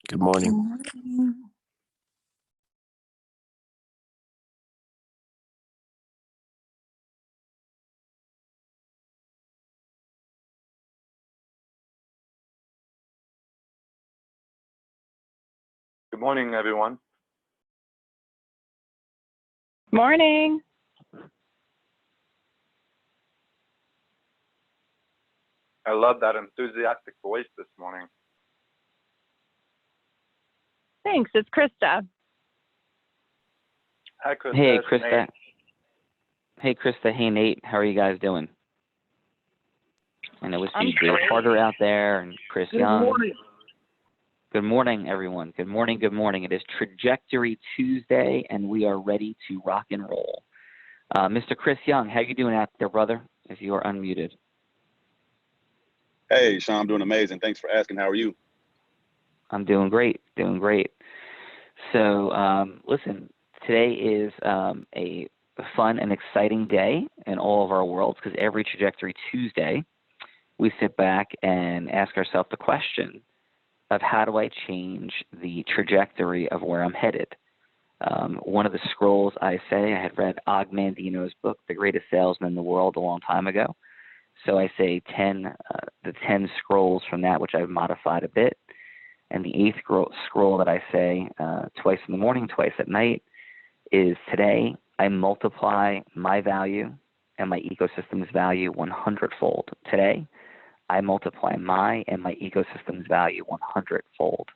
Good morning. Good morning, everyone. Morning. I love that enthusiastic voice this morning. Thanks. It's Krista. Hi, Krista. Hey, It's Krista. Nate. Hey, Krista. Hey, Nate. How are you guys doing? And it was I'm Dave great. Carter out there and Chris Good Young. morning. Good morning, everyone. Good morning. Good morning. It is Trajectory Tuesday, and we are ready to rock and roll. Mr. Chris Young, how you doing out there, brother? If you are unmuted. Hey, Sean, I'm doing amazing. Thanks for asking. How are you? I'm doing great. Doing great. So, listen, today is a fun and exciting day in all of our worlds because every Trajectory Tuesday, we sit back and ask ourselves the question of how do I change the trajectory of where I'm headed. One of the scrolls I had read Og Mandino's book, The Greatest Salesman in the World, a long time ago. So I say the 10 scrolls from that, which I've modified a bit. And the 8th scroll that I say twice in the morning, twice at night, is today I multiply my value and my ecosystem's value 100-fold. Today, I multiply my and my ecosystem's value 100-fold.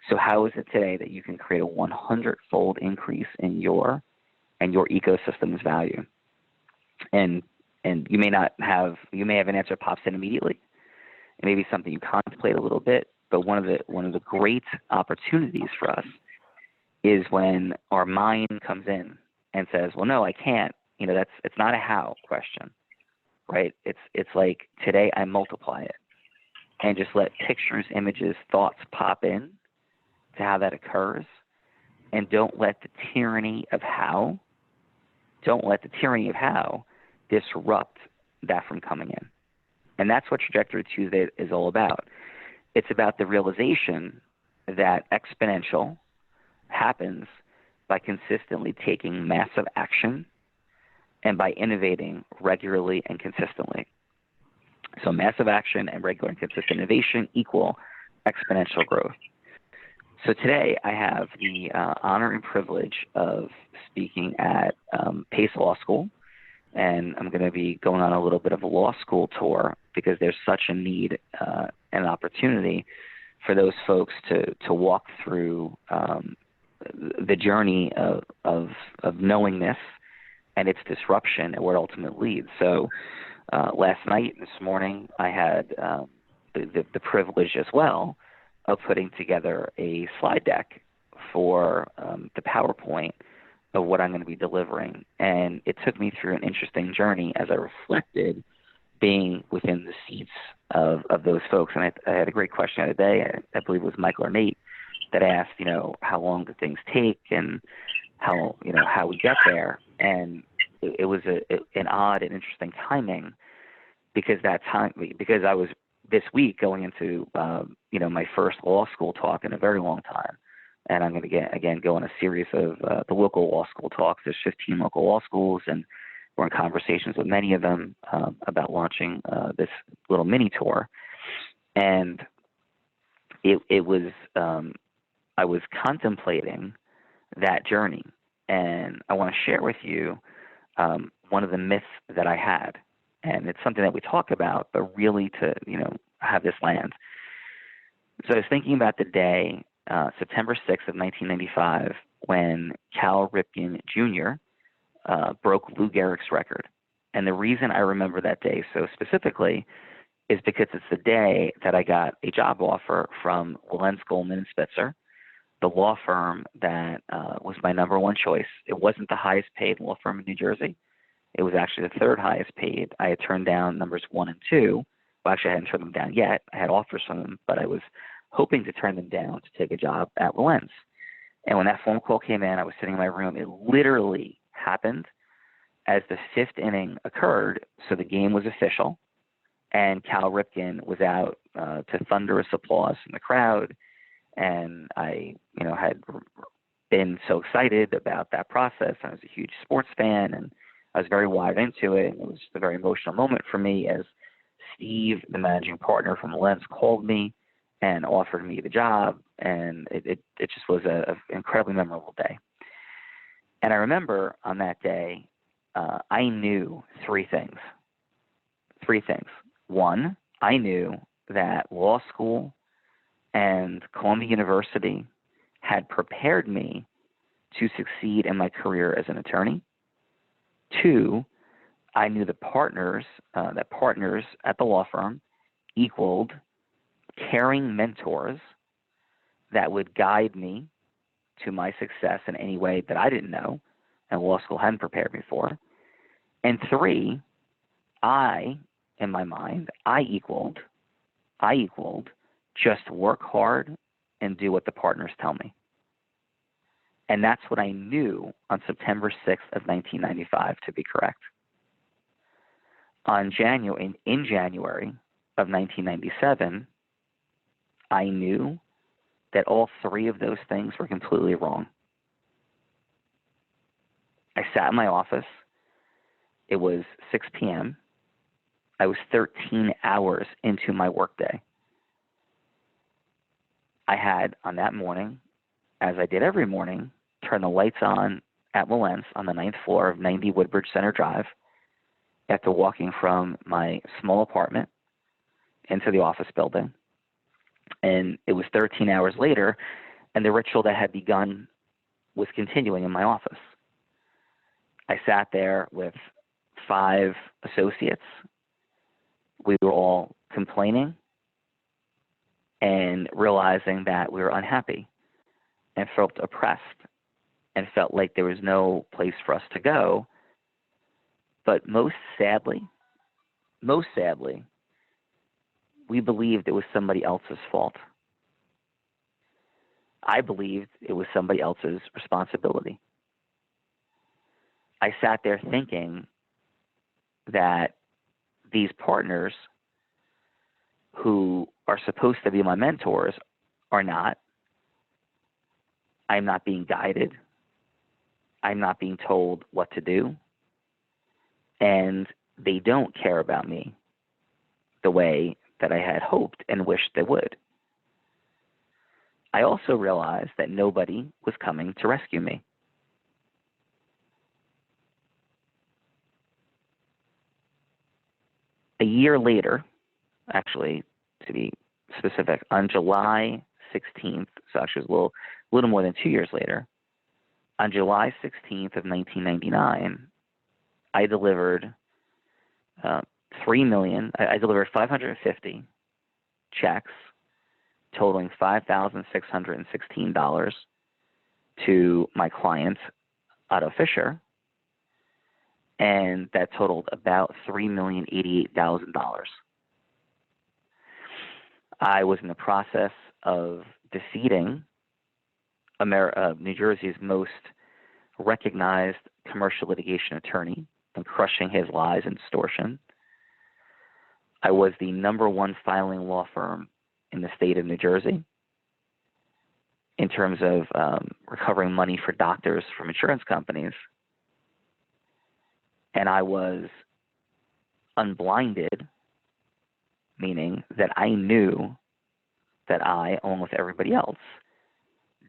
So how is it today that you can create a 100-fold increase in your ecosystem's value? And you may have an answer that pops in immediately. It may be something you contemplate a little bit, but one of the great opportunities for us is when our mind comes in and says, "Well, no, I can't." It's not a how question, right? It's like today I multiply it, and just let pictures, images, thoughts pop in to how that occurs, and don't let the tyranny of how disrupt that from coming in. And that's what Trajectory Tuesday is all about. It's about the realization that exponential happens by consistently taking massive action and by innovating regularly and consistently. So massive action and regular and consistent innovation equal exponential growth. So today I have the honor and privilege of speaking at Pace Law School, and I'm going to be going on a little bit of a law school tour because there's such a need and opportunity for those folks to walk through the journey of knowingness and its disruption and where it ultimately leads. So last night, this morning, I had the privilege as well of putting together a slide deck for the PowerPoint of what I'm going to be delivering. And it took me through an interesting journey as I reflected being within the seats of those folks. And I had a great question the other day. I believe it was Michael or Nate that asked, how long do things take and how we get there. And it was an odd and interesting timing because I was this week going into, my first law school talk in a very long time. And I'm going to go on a series of the local law school talks. There's 15 local law schools, and we're in conversations with many of them about launching this little mini tour. And it was I was contemplating that journey, and I want to share with you one of the myths that I had, and it's something that we talk about, but really to have this land. So I was thinking about the day, September 6th of 1995, when Cal Ripken Jr. Broke Lou Gehrig's record. And the reason I remember that day so specifically is because it's the day that I got a job offer from Lenz Goldman and Spitzer, the law firm that was my number one choice. It wasn't the highest paid law firm in New Jersey. It was actually the third highest paid. I had turned down numbers 1 and 2. Well, actually, I hadn't turned them down yet. I had offers from them, but I was hoping to turn them down to take a job at Lenz. And when that phone call came in, I was sitting in my room. It literally happened as the 5th inning occurred, so the game was official, and Cal Ripken was out to thunderous applause from the crowd. And I, had been so excited about that process. I was a huge sports fan, and I was very wired into it. And it was just a very emotional moment for me as Steve, the managing partner from Lenz, called me and offered me the job. And it just was an incredibly memorable day. And I remember on that day, I knew three things. One, I knew that law school and Columbia University had prepared me to succeed in my career as an attorney. 2, I knew that partners at the law firm equaled caring mentors that would guide me to my success in any way that I didn't know and law school hadn't prepared me for. And 3, in my mind, I equaled just work hard and do what the partners tell me. And that's what I knew on September 6th of 1995 to be correct. In January of 1997, I knew that all 3 of those things were completely wrong. I sat in my office. It was 6 p.m. I was 13 hours into my workday. I had, on that morning, as I did every morning, turned the lights on at Wilentz on the 9th floor of 90 Woodbridge Center Drive after walking from my small apartment into the office building. And it was 13 hours later, and the ritual that had begun was continuing in my office. I sat there with 5 associates. We were all complaining and realizing that we were unhappy and felt oppressed and felt like there was no place for us to go. But most sadly, we believed it was somebody else's fault. I believed it was somebody else's responsibility. I sat there thinking that these partners who are supposed to be my mentors are not. I'm not being guided. I'm not being told what to do. And they don't care about me the way that I had hoped and wished they would. I also realized that nobody was coming to rescue me. A year later, actually, to be specific, on July 16th, so actually it was a little more than 2 years later, on July 16th of 1999, I delivered I delivered 550 checks totaling $5,616 to my client, Otto Fisher, and that totaled about $3,088,000. I was in the process of defeating New Jersey's most recognized commercial litigation attorney and crushing his lies and distortion. I was the #1 filing law firm in the state of New Jersey in terms of recovering money for doctors from insurance companies. And I was unblinded, meaning that I knew that I, along with everybody else,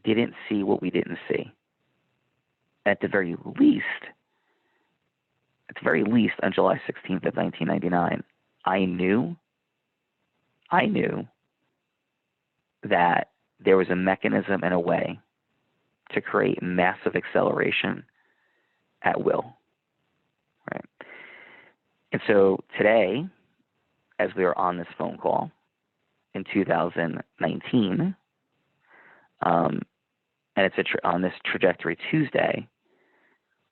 didn't see what we didn't see. At the very least, on July 16th of 1999, I knew that there was a mechanism and a way to create massive acceleration at will. Right? And so today, as we are on this phone call in 2019, and it's on this Trajectory Tuesday,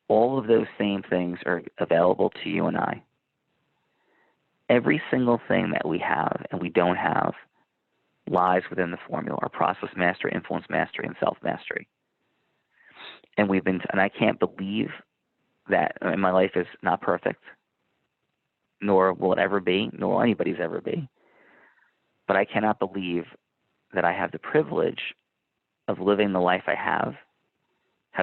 all of those same things are available to you and I. Every single thing that we have and we don't have lies within the formula: our process mastery, influence mastery, and self-mastery. And I can't believe that my life is not perfect, nor will it ever be, nor will anybody's ever be. But I cannot believe that I have the privilege of living the life I have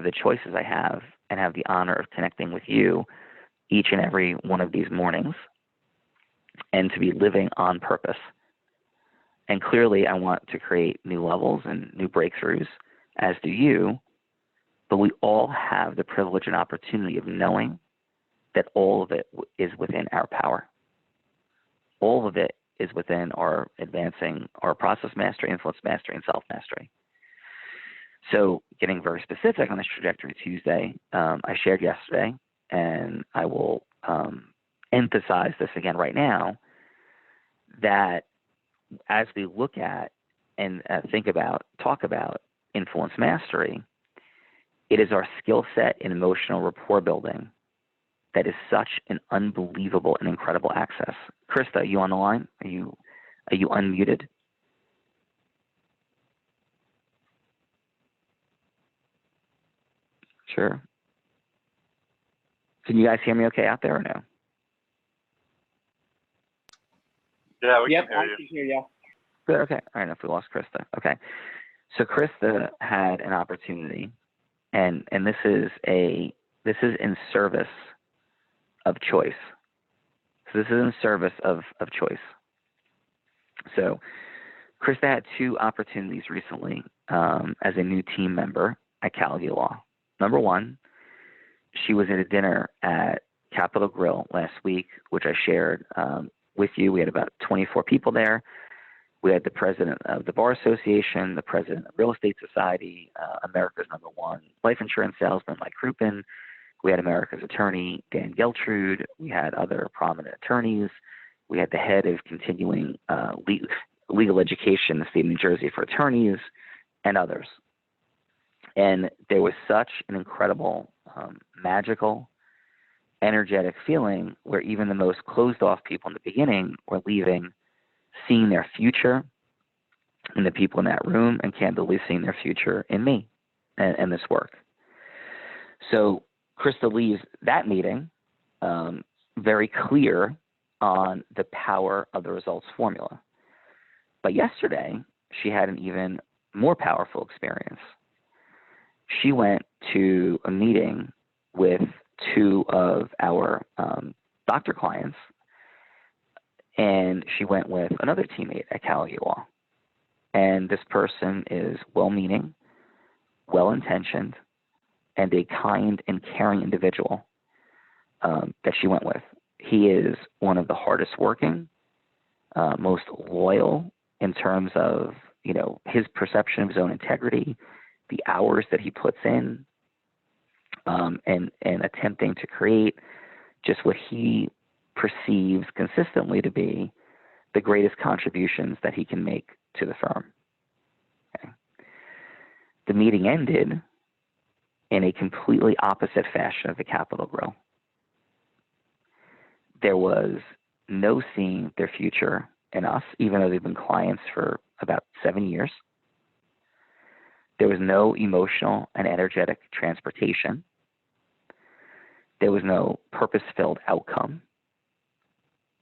the choices I have, and have the honor of connecting with you each and every one of these mornings, and to be living on purpose. And clearly I want to create new levels and new breakthroughs, as do you, but we all have the privilege and opportunity of knowing that all of it is within our power. All of it is within our advancing our process mastery, influence mastery, and self-mastery. So getting very specific on this Trajectory Tuesday, I shared yesterday, and I will emphasize this again right now, that as we look at and talk about influence mastery, it is our skill set in emotional rapport building that is such an unbelievable and incredible access. Krista, are you on the line? Are you unmuted? Sure. Can you guys hear me okay out there or no? Yeah, we Yep, can hear I you. can hear you. Good, okay. All right, enough. We lost Krista. Okay. So Krista had an opportunity, and this is in service of choice. So this is in service of choice. So Krista had two opportunities recently as a new team member at Calgary Law. Number one, she was at a dinner at Capitol Grill last week, which I shared with you. We had about 24 people there. We had the president of the Bar Association, the president of Real Estate Society, America's #1 life insurance salesman, Mike Crouppen. We had America's attorney, Dan Geltrude. We had other prominent attorneys. We had the head of continuing legal education in the state of New Jersey for attorneys and others. And there was such an incredible, magical, energetic feeling where even the most closed off people in the beginning were leaving, seeing their future in the people in that room, and candidly seeing their future in me and this work. So Krista leaves that meeting very clear on the power of the results formula. But yesterday, she had an even more powerful experience. She went to a meeting with two of our doctor clients, and she went with another teammate at Calgary Law. And this person is well-meaning, well-intentioned, and a kind and caring individual that she went with. He is one of the hardest working, most loyal in terms of, his perception of his own integrity, the hours that he puts in, and attempting to create just what he perceives consistently to be the greatest contributions that he can make to the firm. Okay. The meeting ended in a completely opposite fashion of the Capitol Grill. There was no seeing their future in us, even though they've been clients for about 7 years. There was no emotional and energetic transportation. There was no purpose-filled outcome.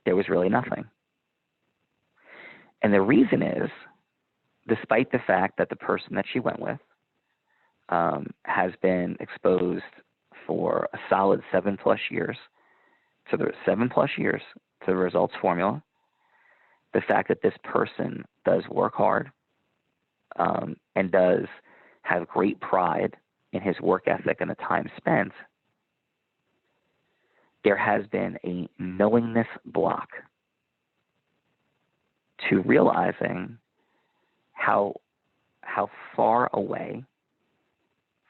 There was really nothing. And the reason is, despite the fact that the person that she went with has been exposed for a solid 7+ years to the results formula, the fact that this person does work hard and does have great pride in his work ethic and the time spent, there has been a knowingness block to realizing how far away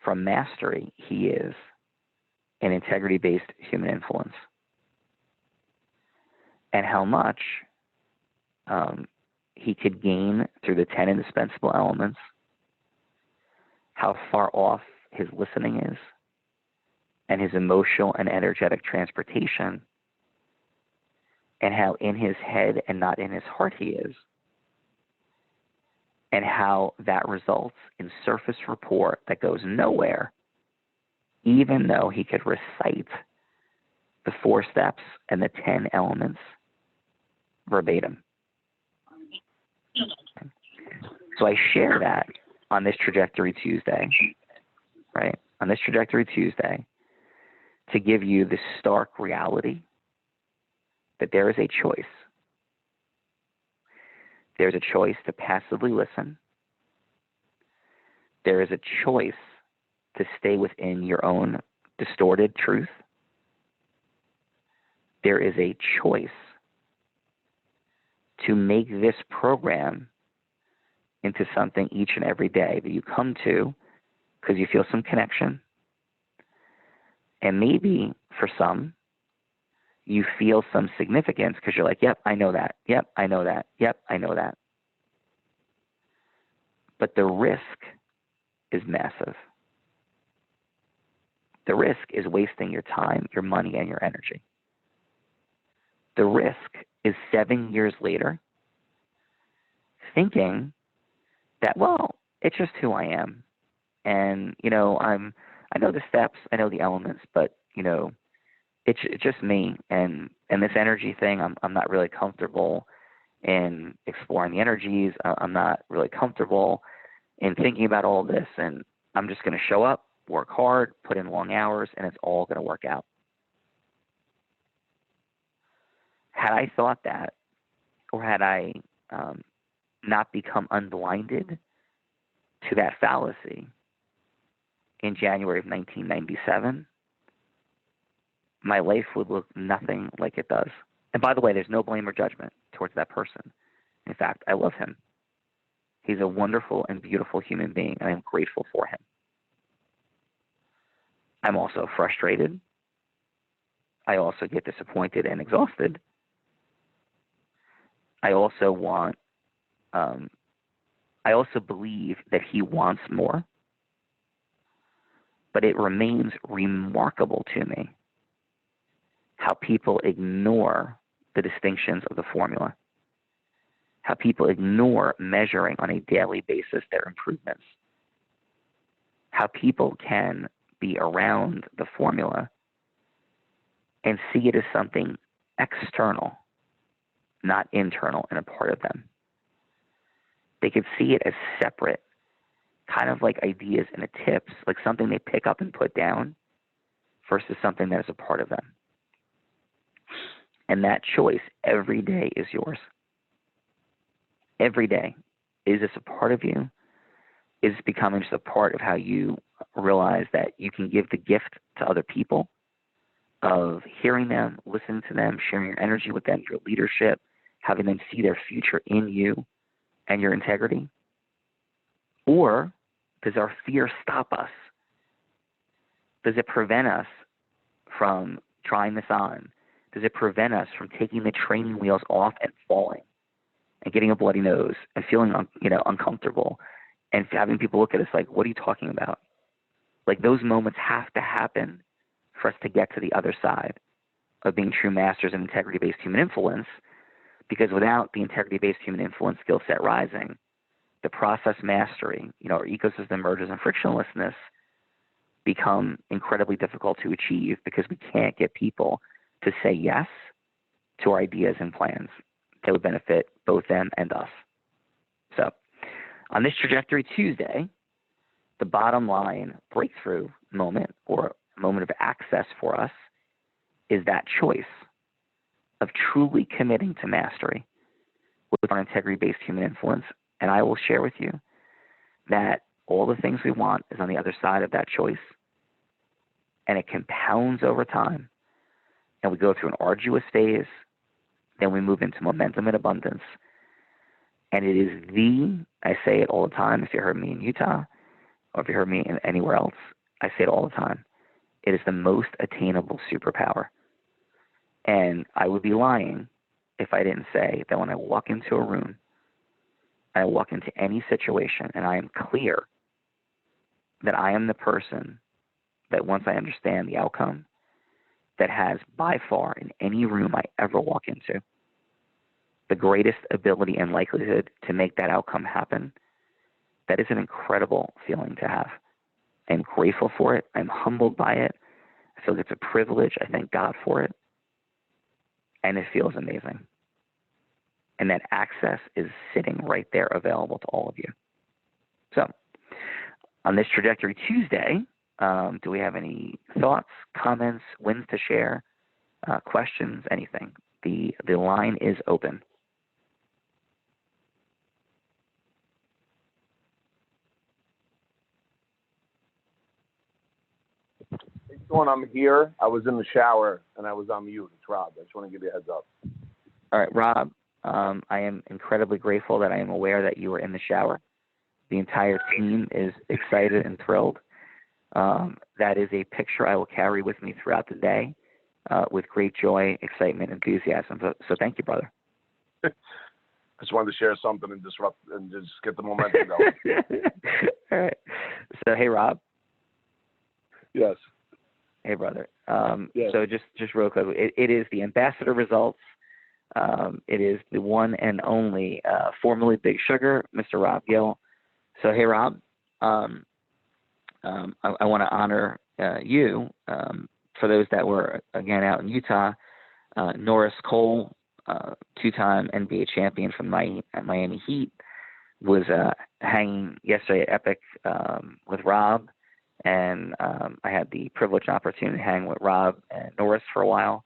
from mastery he is in integrity-based human influence, and how much he could gain through the 10 indispensable elements, how far off his listening is, and his emotional and energetic transportation, and how in his head and not in his heart he is, and how that results in surface rapport that goes nowhere, even though he could recite the 4 steps and the 10 elements verbatim. So I share that on this Trajectory Tuesday, right? On this Trajectory Tuesday, to give you the stark reality that there is a choice. There's a choice to passively listen. There is a choice to stay within your own distorted truth. There is a choice to make this program into something each and every day that you come to because you feel some connection. And maybe for some, you feel some significance because you're like, yep, I know that. Yep, I know that. Yep, I know that. But the risk is massive. The risk is wasting your time, your money, and your energy. The risk is 7 years later thinking that, well, it's just who I am. And, I know the steps, I know the elements, but, it's just me. And this energy thing, I'm not really comfortable in exploring the energies. I'm not really comfortable in thinking about all this. And I'm just going to show up, work hard, put in long hours, and it's all going to work out. Had I thought that, or had I not become unblinded to that fallacy in January of 1997, my life would look nothing like it does. And by the way, there's no blame or judgment towards that person. In fact, I love him. He's a wonderful and beautiful human being, and I'm grateful for him. I'm also frustrated. I also get disappointed and exhausted. I also believe that he wants more. But it remains remarkable to me how people ignore the distinctions of the formula, how people ignore measuring on a daily basis their improvements, how people can be around the formula and see it as something external, not internal and a part of them. They could see it as separate, kind of like ideas and tips, like something they pick up and put down versus something that is a part of them. And that choice every day is yours. Every day. Is this a part of you? Is this becoming just a part of how you realize that you can give the gift to other people of hearing them, listening to them, sharing your energy with them, your leadership, having them see their future in you and your integrity? Or does our fear stop us? Does it prevent us from trying this on? Does it prevent us from taking the training wheels off and falling and getting a bloody nose and feeling uncomfortable and having people look at us like, what are you talking about? Like, those moments have to happen for us to get to the other side of being true masters of integrity-based human influence, because without the integrity-based human influence skill set rising, the process mastery, our ecosystem mergers and frictionlessness become incredibly difficult to achieve because we can't get people to say yes to our ideas and plans that would benefit both them and us. So on this Trajectory Tuesday, the bottom line breakthrough moment or moment of access for us is that choice of truly committing to mastery with our integrity-based human influence. And I will share with you that all the things we want is on the other side of that choice, and it compounds over time. And we go through an arduous phase, then we move into momentum and abundance. And it is I say it all the time, if you heard me in Utah, or if you heard me anywhere else, I say it all the time. It is the most attainable superpower. And I would be lying if I didn't say that when I walk into a room, I walk into any situation, and I am clear that I am the person that once I understand the outcome, that has by far in any room I ever walk into, the greatest ability and likelihood to make that outcome happen. That is an incredible feeling to have. I'm grateful for it. I'm humbled by it. I feel like it's a privilege. I thank God for it. And it feels amazing. And that access is sitting right there available to all of you. So on this Trajectory Tuesday, do we have any thoughts, comments, wins to share, questions, anything? The line is open. Hey, Sean, I'm here. I was in the shower and I was on mute. It's Rob. I just want to give you a heads up. All right, Rob, I am incredibly grateful that I am aware that you were in the shower. The entire team is excited and thrilled That is a picture I will carry with me throughout the day with great joy, excitement, enthusiasm. So thank you, brother. I just wanted to share something and disrupt and just get the momentum going. All right. So, hey, Rob. Yes. Hey, brother. Yes. So just real quick, it is the ambassador results. It is the one and only formerly Big Sugar, Mr. Rob Gill. So, hey, Rob, I want to honor you. For those that were, again, out in Utah, Norris Cole, two-time NBA champion from Miami Heat, was hanging yesterday at Epic with Rob. And I had the privilege and opportunity to hang with Rob and Norris for a while.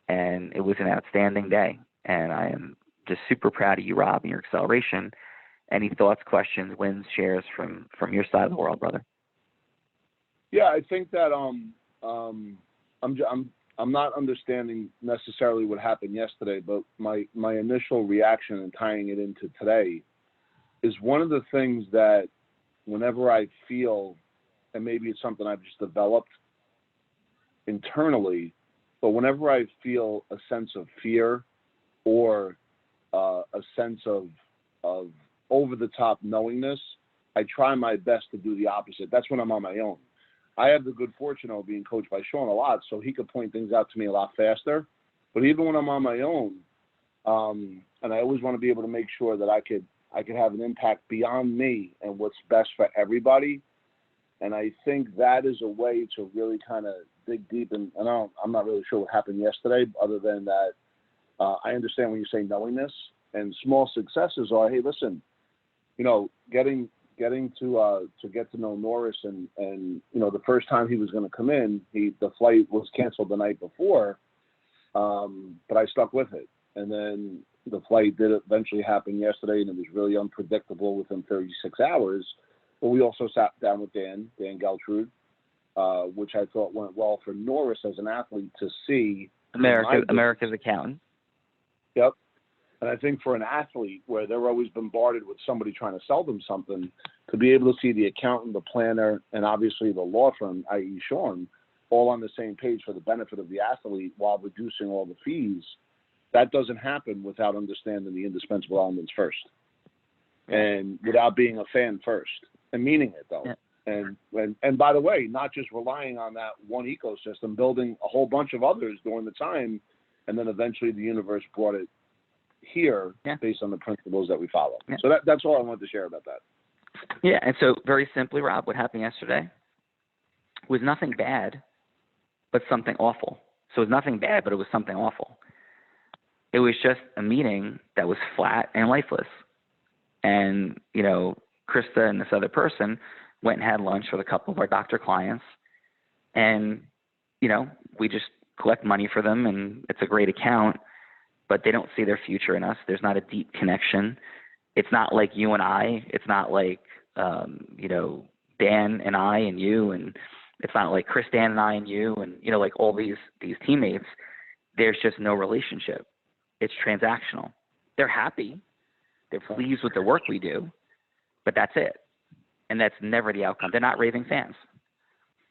And it was an outstanding day. And I am just super proud of you, Rob, and your acceleration. Any thoughts, questions, wins, shares from your side of the world, brother? Yeah, I think that I'm not understanding necessarily what happened yesterday, but my initial reaction and tying it into today is one of the things that whenever I feel, and maybe it's something I've just developed internally, but whenever I feel a sense of fear or a sense of over-the-top knowingness, I try my best to do the opposite. That's when I'm on my own. I have the good fortune of being coached by Sean a lot, so he could point things out to me a lot faster. But even when I'm on my own, and I always want to be able to make sure that I could have an impact beyond me and what's best for everybody. And I think that is a way to really kind of dig deep. And I'm not really sure what happened yesterday, other than that I understand when you say knowingness, and small successes are, hey, listen, getting to get to know Norris and the first time he was going to come in, the flight was canceled the night before, but I stuck with it. And then the flight did eventually happen yesterday, and it was really unpredictable within 36 hours. But we also sat down with Dan Geltrude, which I thought went well for Norris as an athlete to see. America's accountant. Yep. And I think for an athlete where they're always bombarded with somebody trying to sell them something, to be able to see the accountant, the planner, and obviously the law firm, i.e. Sean, all on the same page for the benefit of the athlete while reducing all the fees, that doesn't happen without understanding the indispensable elements first. And without being a fan first and meaning it, though. Yeah. And by the way, not just relying on that one ecosystem, building a whole bunch of others during the time, and then eventually the universe brought it here based on the principles that we follow. Yeah. So that's all I wanted to share about that. Yeah, and so very simply, Rob, what happened yesterday was nothing bad, but something awful. So it was nothing bad, but it was something awful. It was just a meeting that was flat and lifeless. And, Krista and this other person went and had lunch with a couple of our doctor clients. And, we just collect money for them, and it's a great account, but they don't see their future in us. There's not a deep connection. It's not like you and I. It's not like, Dan and I and you, and it's not like Chris, Dan and I and you, and, like all these teammates. There's just no relationship. It's transactional. They're happy. They're pleased with the work we do, but that's it. And that's never the outcome. They're not raving fans.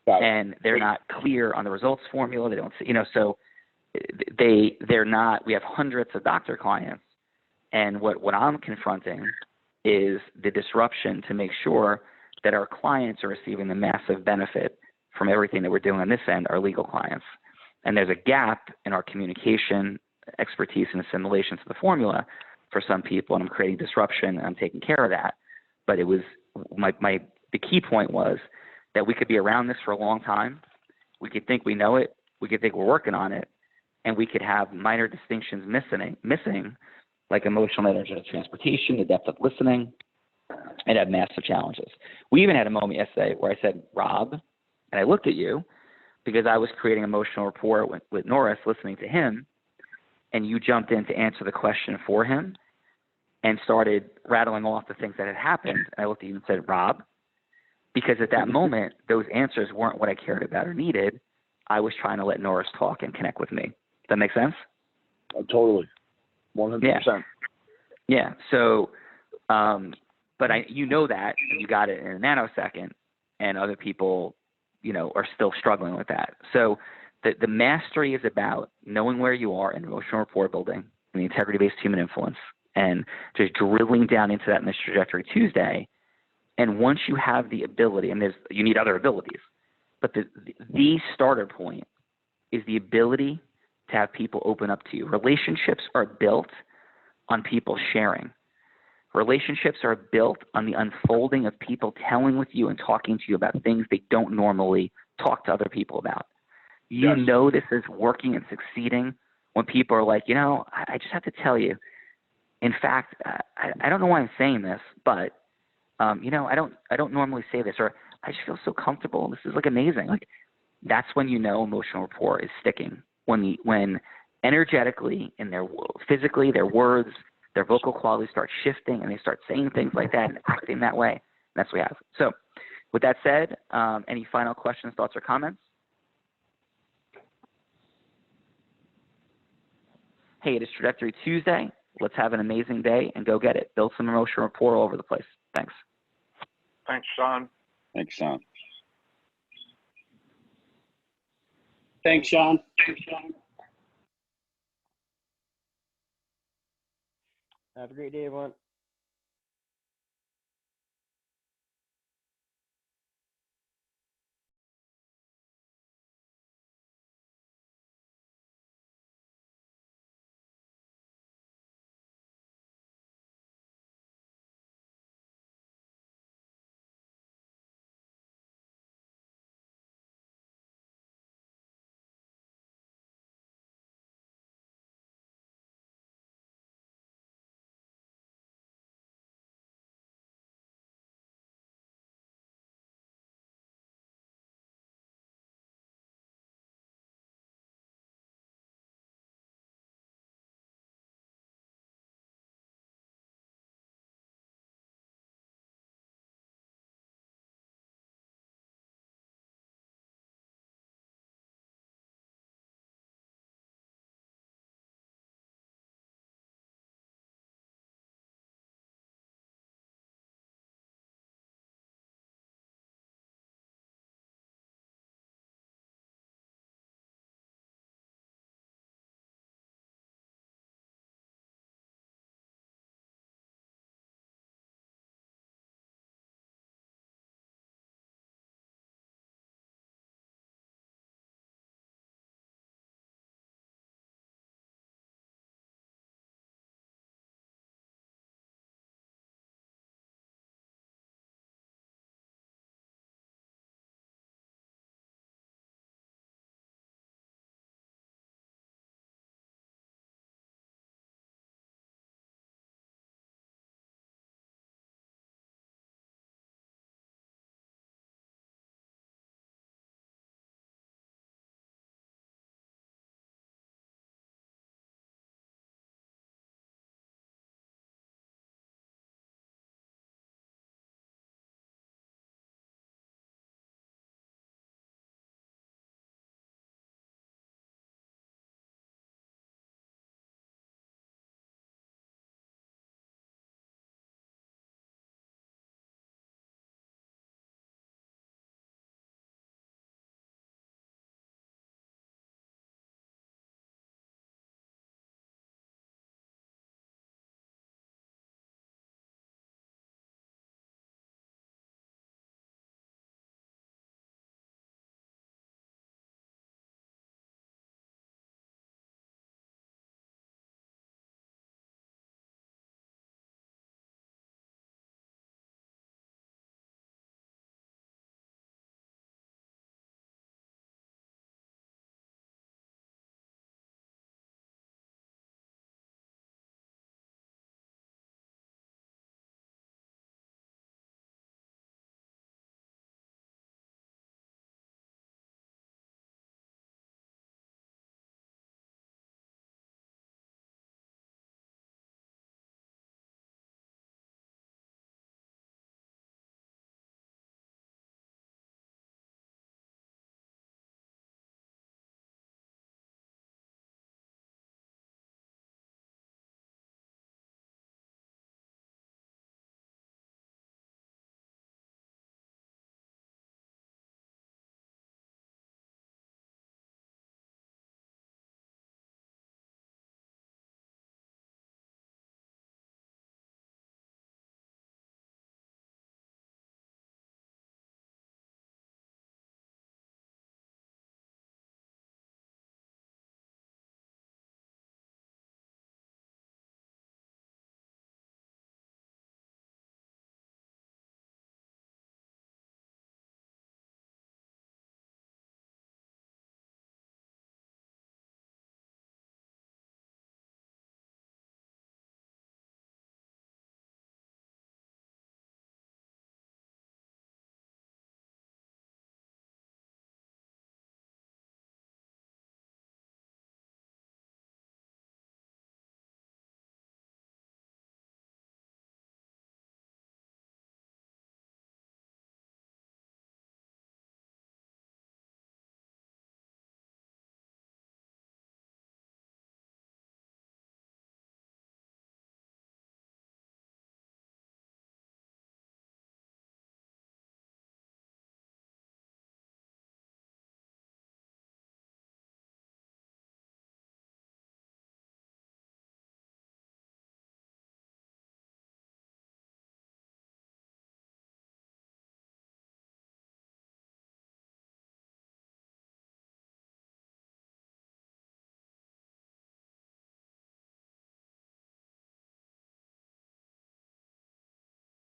And they're not clear on the results formula. They don't see, so they're not. We have hundreds of doctor clients, and what I'm confronting is the disruption to make sure that our clients are receiving the massive benefit from everything that we're doing on this end, our legal clients. And there's a gap in our communication, expertise, and assimilation to the formula for some people, and I'm creating disruption, and I'm taking care of that. But it was the key point was that we could be around this for a long time. We could think we know it. We could think we're working on it. And we could have minor distinctions missing, like emotional and energetic transportation, the depth of listening, and have massive challenges. We even had a moment yesterday where I said, Rob, and I looked at you because I was creating emotional rapport with Norris, listening to him, and you jumped in to answer the question for him and started rattling off the things that had happened. And I looked at you and said, Rob, because at that moment, those answers weren't what I cared about or needed. I was trying to let Norris talk and connect with me. Does that make sense? Totally. 100%. Yeah. So, but you know that, and you got it in a nanosecond, and other people are still struggling with that. So the mastery is about knowing where you are in emotional rapport building and the integrity-based human influence, and just drilling down into that in this Trajectory Tuesday. And once you have the ability, and you need other abilities, but the starter point is the ability to have people open up to you. Relationships are built on people sharing. Relationships are built on the unfolding of people telling with you and talking to you about things they don't normally talk to other people about. You Yes. know this is working and succeeding when people are like, I just have to tell you. In fact, I don't know why I'm saying this, but I don't normally say this, or I just feel so comfortable. This is like amazing. Like, that's when emotional rapport is sticking. When energetically and physically their words, their vocal qualities start shifting, and they start saying things like that and acting that way. That's what we have. So, with that said, any final questions, thoughts, or comments? Hey, it is Trajectory Tuesday. Let's have an amazing day and go get it. Build some emotional rapport all over the place. Thanks. Thanks, Sean. Thanks, Sean. Thanks, Sean. Have a great day, everyone.